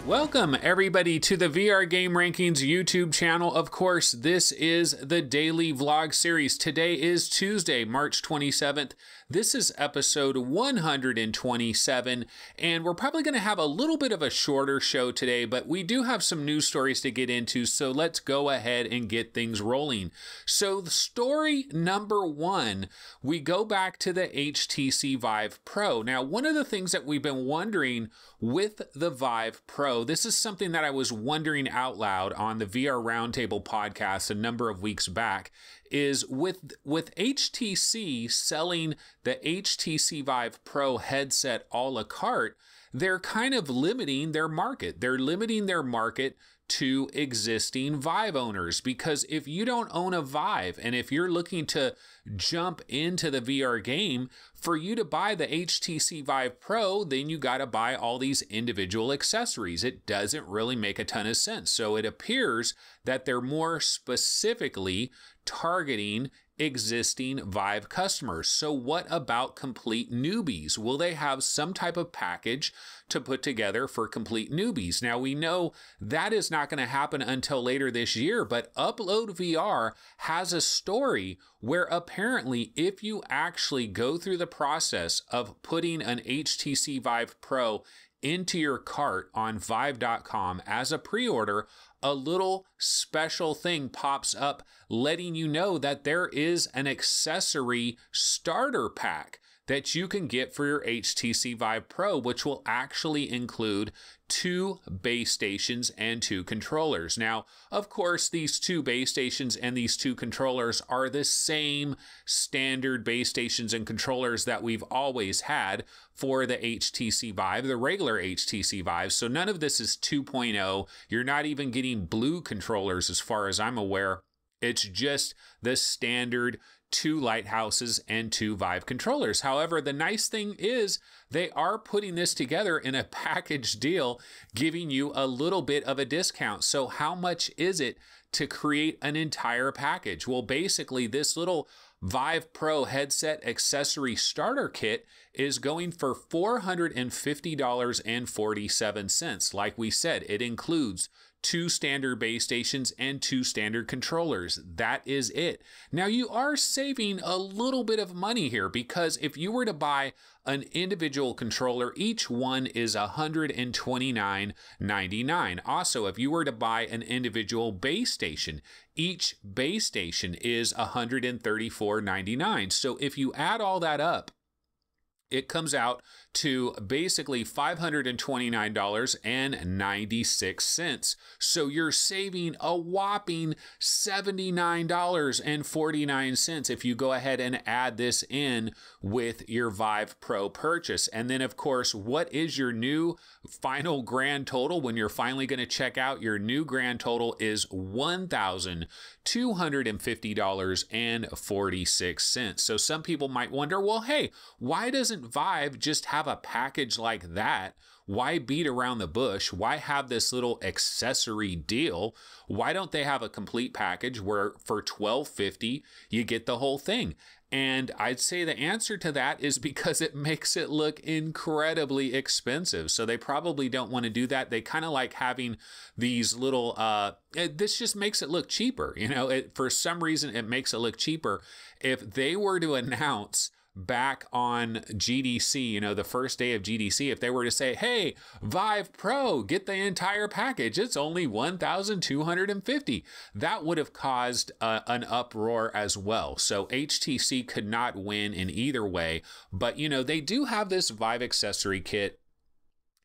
Welcome everybody to the VR Game Rankings YouTube channel. Of course, this is the daily vlog series. Today is Tuesday, March 27th. This is episode 127, and we're probably going to have a little bit of a shorter show today, but we do have some news stories to get into, so let's go ahead and get things rolling. So the story number one, we go back to the HTC Vive Pro. Now, one of the things that we've been wondering with the Vive Pro, this is something that I was wondering out loud on the VR Roundtable podcast a number of weeks back, is with HTC selling the HTC Vive Pro headset a la carte, they're kind of limiting their market. They're limiting their market to existing Vive owners, because if you don't own a Vive and if you're looking to jump into the VR game, for you to buy the HTC Vive Pro, then you got to buy all these individual accessories. It doesn't really make a ton of sense. So it appears that they're more specifically targeting existing Vive customers. So what about complete newbies? Will they have some type of package to put together for complete newbies? Now, we know that is not going to happen until later this year, but Upload VR has a story where apparently if you actually go through the process of putting an HTC Vive Pro into your cart on Vive.com as a pre-order, a little special thing pops up letting you know that there is an accessory starter pack that you can get for your HTC Vive Pro, which will actually include 2 base stations and 2 controllers. Now, of course, these 2 base stations and these 2 controllers are the same standard base stations and controllers that we've always had for the HTC Vive, the regular HTC Vive. So none of this is 2.0. You're not even getting blue controllers as far as I'm aware. It's just the standard 2 lighthouses and 2 Vive controllers. However, the nice thing is they are putting this together in a package deal, giving you a little bit of a discount. So how much is it to create an entire package? Well, basically this little Vive Pro headset accessory starter kit is going for $450.47. Like we said, it includes 2 standard base stations and 2 standard controllers. That is it. Now, you are saving a little bit of money here, because if you were to buy an individual controller, each one is $129.99. Also, if you were to buy an individual base station, each base station is $134.99. So if you add all that up, it comes out to basically $529.96. So you're saving a whopping $79.49 if you go ahead and add this in with your Vive Pro purchase. And then, of course, what is your new final grand total? When you're finally going to check out, your new grand total is $1,250.46. So some people might wonder, well, hey, why doesn't Vive just have a package like that? Why beat around the bush? Why have this little accessory deal? Why don't they have a complete package where for $12.50 you get the whole thing? And I'd say the answer to that is because it makes it look incredibly expensive. So they probably don't want to do that. They kind of like having these little, this just makes it look cheaper. You know, for some reason, it makes it look cheaper. If they were to announce back on GDC, you know, the first day of GDC, if they were to say, hey, Vive Pro, get the entire package, it's only $1,250, that would have caused an uproar as well. So HTC could not win in either way. But, you know, they do have this Vive accessory kit.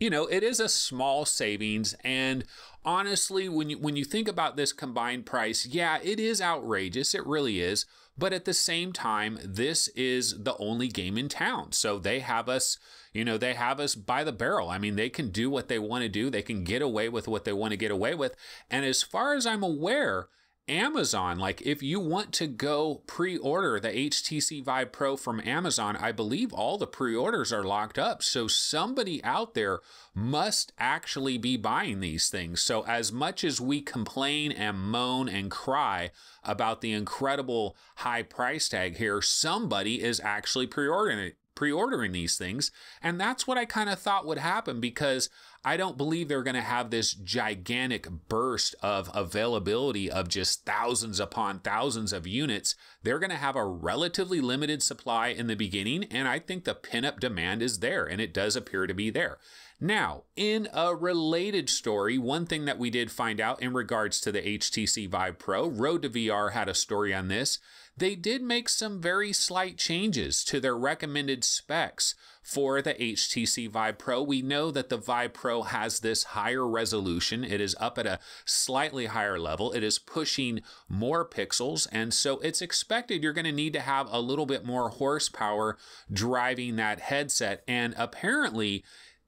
You know, it is a small savings, and honestly, when you think about this combined price, yeah, it is outrageous. It really is. But at the same time, this is the only game in town. So they have us, you know, they have us by the barrel. I mean, they can do what they want to do. They can get away with what they want to get away with. And as far as I'm aware, Amazon, like if you want to go pre-order the HTC Vive Pro from Amazon, I believe all the pre-orders are locked up. So somebody out there must actually be buying these things. So as much as we complain and moan and cry about the incredible high price tag here, somebody is actually pre-ordering these things. And that's what I kind of thought would happen, because I don't believe they're going to have this gigantic burst of availability of just thousands upon thousands of units. They're going to have a relatively limited supply in the beginning, and I think the pin-up demand is there, and it does appear to be there. Now, in a related story, one thing that we did find out in regards to the HTC Vive Pro, Road to VR had a story on this. They did make some very slight changes to their recommended specs for the HTC Vive Pro. We know that the Vive Pro has this higher resolution. It is up at a slightly higher level. It is pushing more pixels, and so it's expected you're going to need to have a little bit more horsepower driving that headset, and apparently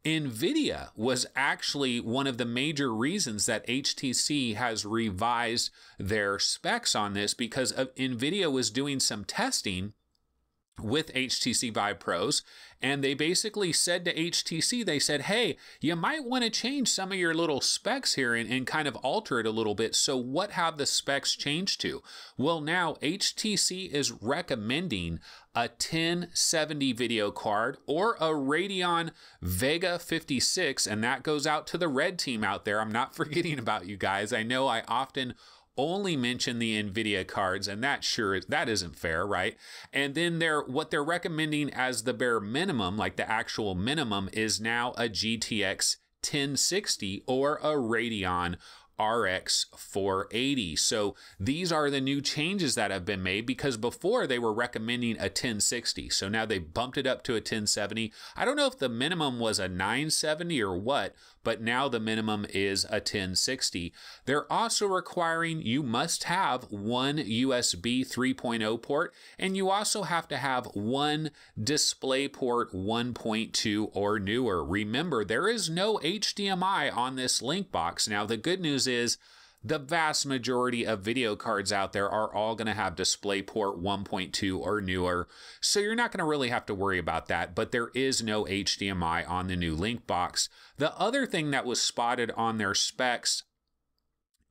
NVIDIA was actually one of the major reasons that HTC has revised their specs on this, because NVIDIA was doing some testing with HTC Vive Pros, and they basically said to HTC, they said, hey, you might want to change some of your little specs here and kind of alter it a little bit. So what have the specs changed to? Well, now HTC is recommending a 1070 video card or a Radeon Vega 56, and that goes out to the red team out there. I'm not forgetting about you guys. I know I often only mention the NVIDIA cards, and that isn't fair, right? And then what they're recommending as the bare minimum, like the actual minimum, is now a GTX 1060 or a Radeon RX 480. So these are the new changes that have been made, because before they were recommending a 1060. So now they bumped it up to a 1070. I don't know if the minimum was a 970 or what, but now the minimum is a 1060. They're also requiring you must have one USB 3.0 port, and you also have to have one DisplayPort 1.2 or newer. Remember, there is no HDMI on this link box. Now, the good news is the vast majority of video cards out there are all going to have DisplayPort 1.2 or newer, so you're not going to really have to worry about that, but there is no HDMI on the new link box. The other thing that was spotted on their specs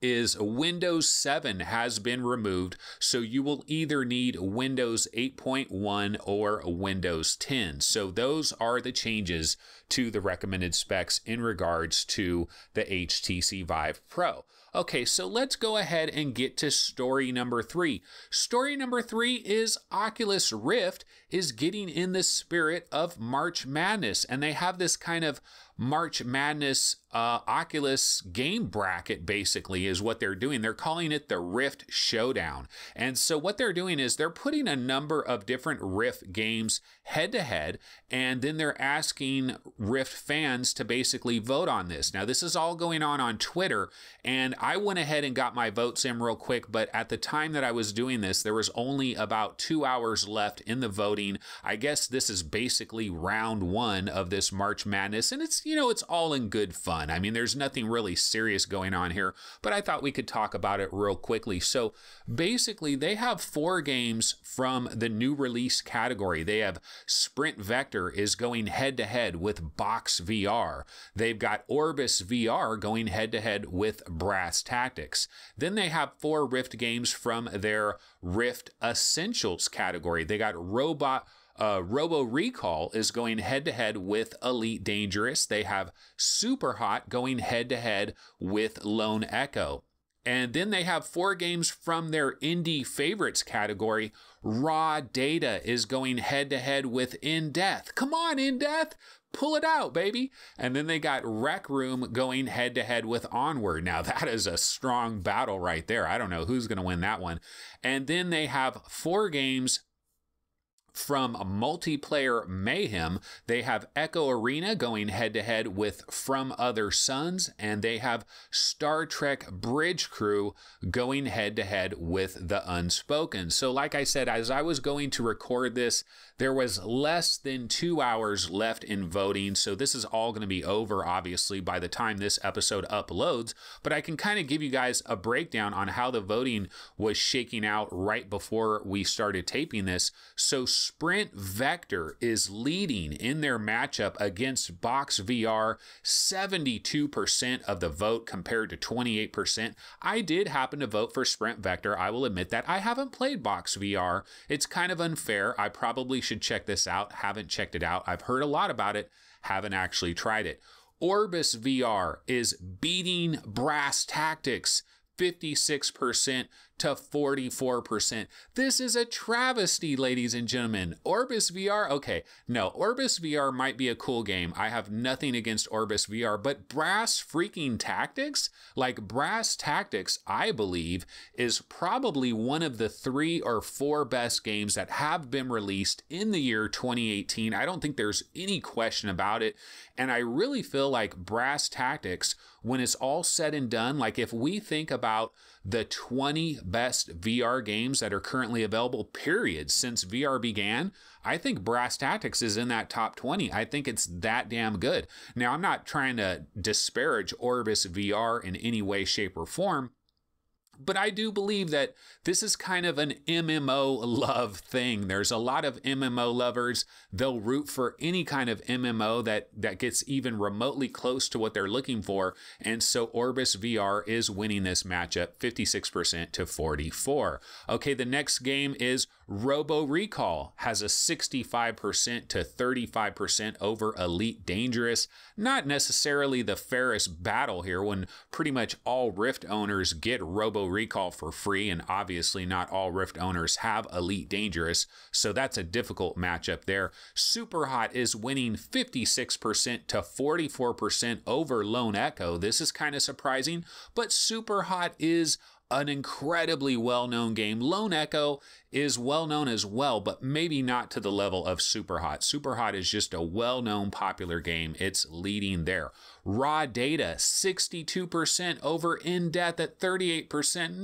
is Windows 7 has been removed, so you will either need Windows 8.1 or Windows 10. So those are the changes to the recommended specs in regards to the HTC Vive Pro. Okay, so let's go ahead and get to story number 3. Story number 3 is Oculus Rift is getting in the spirit of March Madness, and they have this kind of March Madness Oculus game bracket, basically, is what they're doing. They're calling it the Rift Showdown. And so what they're doing is they're putting a number of different Rift games head to head, and then they're asking Rift fans to basically vote on this. Now, this is all going on Twitter, and I went ahead and got my votes in real quick, but at the time that I was doing this, there was only about 2 hours left in the voting. I guess this is basically round 1 of this March Madness, and it's, it's all in good fun. I mean, there's nothing really serious going on here, but I thought we could talk about it real quickly. So basically, they have 4 games from the new release category. They have Sprint Vector is going head to head with Box VR. They've got Orbis VR going head to head with Brass Tactics. Then they have 4 Rift games from their Rift Essentials category. They got Robo Recall is going head to head with Elite Dangerous. They have Super Hot going head to head with Lone Echo. And then they have 4 games from their indie favorites category. Raw Data is going head to head with In Death. Come on, In Death, pull it out, baby. And then they got Rec Room going head to head with Onward. Now that is a strong battle right there. I don't know who's going to win that one. And then they have 4 games from Multiplayer Mayhem. They have Echo Arena going head to head with From Other Suns, and they have Star Trek Bridge Crew going head to head with The Unspoken. So like I said, as I was going to record this, there was less than 2 hours left in voting, so this is all going to be over, obviously, by the time this episode uploads, but I can kind of give you guys a breakdown on how the voting was shaking out right before we started taping this. So Sprint Vector is leading in their matchup against Box VR, 72% of the vote compared to 28%. I did happen to vote for Sprint Vector. I will admit that. I haven't played Box VR. It's kind of unfair. I probably should check this out. Haven't checked it out. I've heard a lot about it. Haven't actually tried it. Orbis VR is beating Brass Tactics 56% to 44%. This is a travesty, ladies and gentlemen. Orbis VR, okay, no, Orbis VR might be a cool game. I have nothing against Orbis VR, but Brass freaking Tactics? Like Brass Tactics, I believe, is probably one of the 3 or 4 best games that have been released in the year 2018. I don't think there's any question about it. And I really feel like Brass Tactics, when it's all said and done, like if we think about the 20 best VR games that are currently available, period, since VR began, I think Brass Tactics is in that top 20. I think it's that damn good. Now, I'm not trying to disparage Orbis VR in any way, shape, or form, but I do believe that this is kind of an MMO love thing. There's a lot of MMO lovers. They'll root for any kind of MMO that gets even remotely close to what they're looking for. And so Orbis VR is winning this matchup 56% to 44%. Okay, the next game is Robo Recall. Has a 65% to 35% over Elite Dangerous. Not necessarily the fairest battle here when pretty much all Rift owners get Robo Recall for free, and obviously not all Rift owners have Elite Dangerous, so that's a difficult matchup there. Super Hot is winning 56% to 44% over Lone Echo. This is kind of surprising, but Super Hot is an incredibly well-known game. Lone Echo is well-known as well, but maybe not to the level of Super Hot. Super Hot is just a well-known popular game. It's leading there. Raw Data, 62% over In Death at 38%.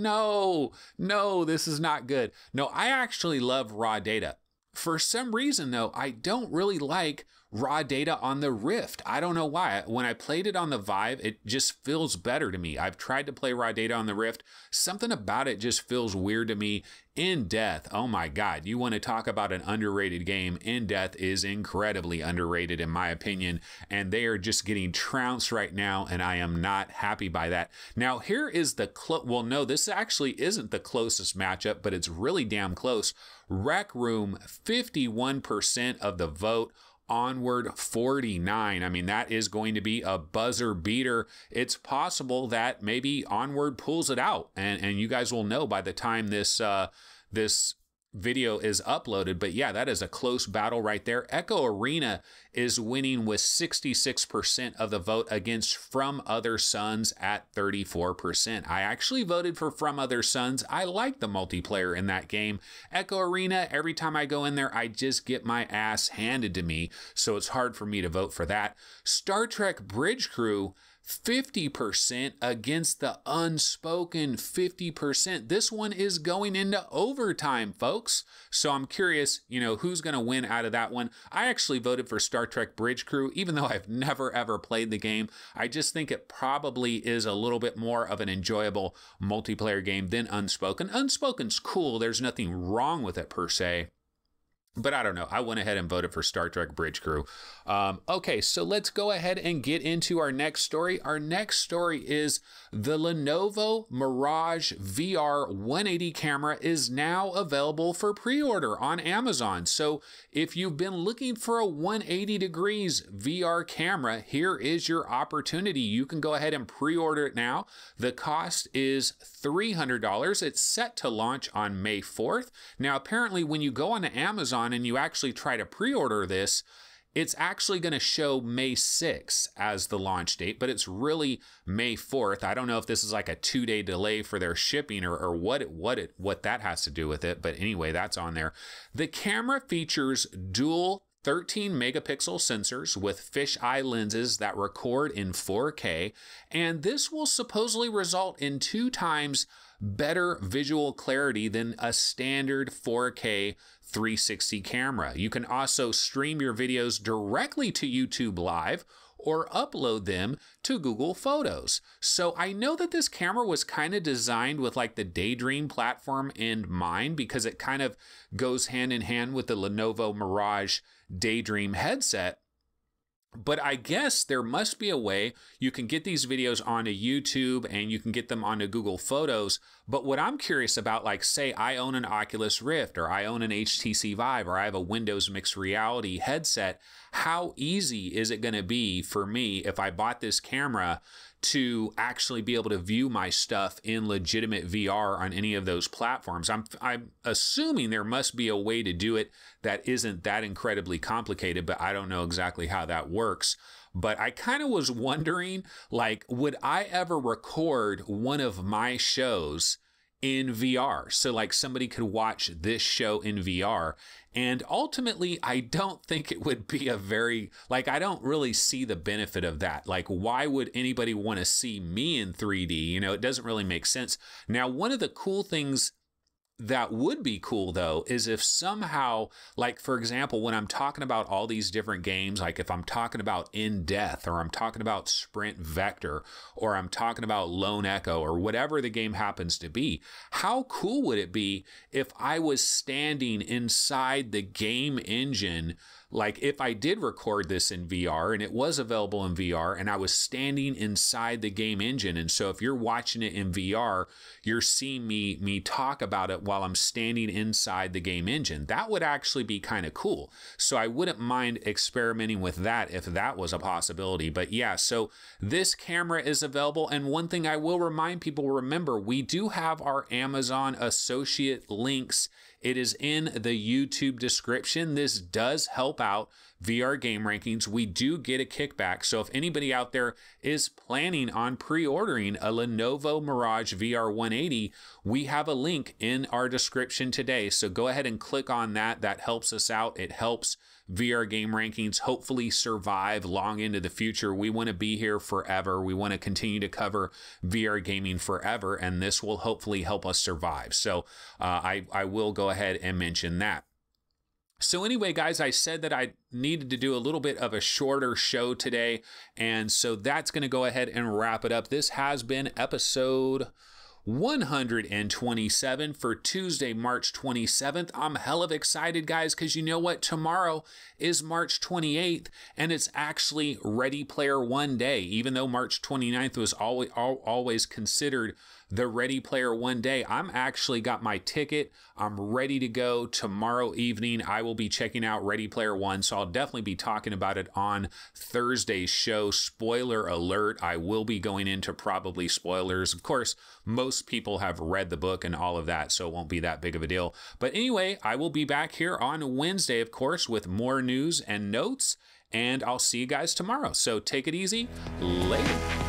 No, this is not good. No, I actually love Raw Data. For some reason, though, I don't really like Raw Data on the Rift. I don't know why. When I played it on the Vive, it just feels better to me. I've tried to play Raw Data on the Rift. Something about it just feels weird to me. In Death, oh my God, you want to talk about an underrated game. In Death is incredibly underrated in my opinion, and they are just getting trounced right now, and I am not happy by that. Now, here is the well, no, this actually isn't the closest matchup, but it's really damn close. Rec Room, 51% of the vote. Onward, 49. I mean, that is going to be a buzzer beater. It's possible that maybe Onward pulls it out, and you guys will know by the time this this video is uploaded. But yeah, that is a close battle right there. Echo Arena is winning with 66% of the vote against From Other Suns at 34%. I actually voted for From Other Suns. I like the multiplayer in that game. Echo Arena, every time I go in there, I just get my ass handed to me, so it's hard for me to vote for that. Star Trek Bridge Crew, 50% against the Unspoken 50%. This one is going into overtime, folks. So I'm curious, who's going to win out of that one. I actually voted for Star Trek Bridge Crew, even though I've never ever played the game. I just think it probably is a little bit more of an enjoyable multiplayer game than Unspoken. Unspoken's cool. There's nothing wrong with it per se. But I don't know. I went ahead and voted for Star Trek Bridge Crew. Okay, so let's go ahead and get into our next story. Our next story is the Lenovo Mirage VR 180 camera is now available for pre-order on Amazon. So if you've been looking for a 180 degrees VR camera, here is your opportunity. You can go ahead and pre-order it now. The cost is $300. It's set to launch on May 4th. Now, apparently, when you go on to Amazon and you actually try to pre-order this, it's actually going to show May 6th as the launch date, but it's really May 4th. I don't know if this is like a 2-day delay for their shipping or what that has to do with it, but anyway, that's on there. The camera features dual 13 megapixel sensors with fisheye lenses that record in 4K, and this will supposedly result in 2 times better visual clarity than a standard 4K 360 camera. You can also stream your videos directly to YouTube Live or upload them to Google Photos. So I know that this camera was kind of designed with like the Daydream platform in mind, because it kind of goes hand in hand with the Lenovo Mirage Daydream headset. But I guess there must be a way you can get these videos onto YouTube and you can get them onto Google Photos. But what I'm curious about, like say I own an Oculus Rift or I own an HTC Vive or I have a Windows mixed reality headset, how easy is it going to be for me if I bought this camera to actually be able to view my stuff in legitimate VR on any of those platforms? I'm assuming there must be a way to do it that isn't that incredibly complicated, but I don't know exactly how that works. But I kind of was wondering, like, would I ever record one of my shows in VR? So like somebody could watch this show in VR. And ultimately, I don't think it would be a very, like, I don't really see the benefit of that. Like, why would anybody want to see me in 3D? You know, it doesn't really make sense. Now, one of the cool things that would be cool though is if somehow, like for example, when I'm talking about all these different games, like if I'm talking about In Death or I'm talking about Sprint Vector or I'm talking about Lone Echo or whatever the game happens to be, how cool would it be if I was standing inside the game engine? Like if I did record this in VR and it was available in VR and I was standing inside the game engine. And so if you're watching it in VR, you're seeing me talk about it while I'm standing inside the game engine. That would actually be kind of cool. So I wouldn't mind experimenting with that if that was a possibility. But yeah, so this camera is available. And one thing I will remind people, remember, we do have our Amazon associate links. It is in the YouTube description. This does help out VR Game Rankings. We do get a kickback. So if anybody out there is planning on pre-ordering a Lenovo Mirage VR 180, we have a link in our description today. So go ahead and click on that. That helps us out. It helps VR Game Rankings hopefully survive long into the future. We want to be here forever. We want to continue to cover VR gaming forever, and this will hopefully help us survive. So I will go ahead and mention that. So anyway, guys, I said that I needed to do a little bit of a shorter show today, and so that's going to go ahead and wrap it up. This has been episode 127 for Tuesday, March 27th. I'm hell of excited, guys, because you know what? Tomorrow is March 28th, and it's actually Ready Player One day, even though March 29th was always considered the Ready Player One day. I'm actually got my ticket. I'm ready to go tomorrow evening. I will be checking out Ready Player One, so I'll definitely be talking about it on Thursday's show. Spoiler alert, I will be going into probably spoilers. Of course, most people have read the book and all of that, so it won't be that big of a deal. But anyway, I will be back here on Wednesday, of course, with more news and notes, and I'll see you guys tomorrow. So take it easy. Later.